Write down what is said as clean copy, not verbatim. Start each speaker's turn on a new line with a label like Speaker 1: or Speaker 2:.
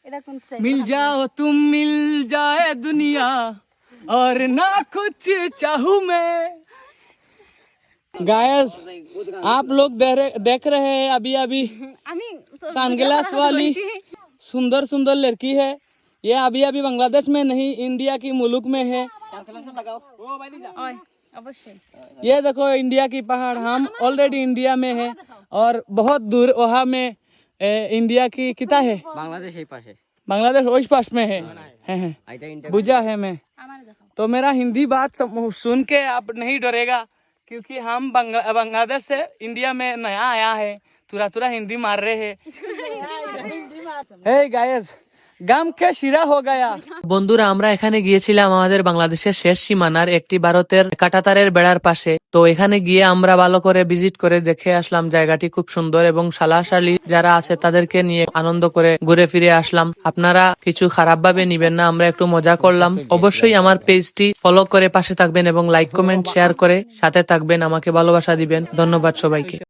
Speaker 1: मिल जाओ तुम मिल जाए दुनिया और ना कुछ चाहूं मैं। गायस आप लोग देख रहे हैं अभी अभी सनग्लास वाली सुंदर सुंदर लड़की है। ये अभी अभी बांग्लादेश में नहीं इंडिया की मुल्क में है। ये देखो इंडिया की पहाड़, हम ऑलरेडी इंडिया में है और बहुत दूर वहाँ में इंडिया की कितना है, बांग्लादेश वही पास में है। बुझा है मैं तो मेरा हिंदी बात सुन के आप नहीं डरेगा क्योंकि हम बांग्लादेश से इंडिया में नया आया है। तुरा तुरा हिंदी मार रहे हैं। हे गाइस গাম কে শিরা হো গায়া। বন্ধুরা আমরা এখানে গিয়েছিলাম আমাদের বাংলাদেশের শেষ সীমানার একটি ভারতের কাঁটাতারের বেড়ার পাশে। তো এখানে গিয়ে আমরা ভালো করে ভিজিট করে দেখে আসলাম। জায়গাটি খুব সুন্দর এবং সালাশালি যারা আছে তাদেরকে নিয়ে আনন্দ করে ঘুরে ফিরে আসলাম। আপনারা কিছু খারাপ ভাবে নিবেন না, আমরা একটু মজা করলাম। অবশ্যই আমার পেজটি ফলো করে পাশে থাকবেন এবং লাইক কমেন্ট শেয়ার করে সাথে থাকবেন, আমাকে ভালোবাসা দিবেন। ধন্যবাদ সবাইকে।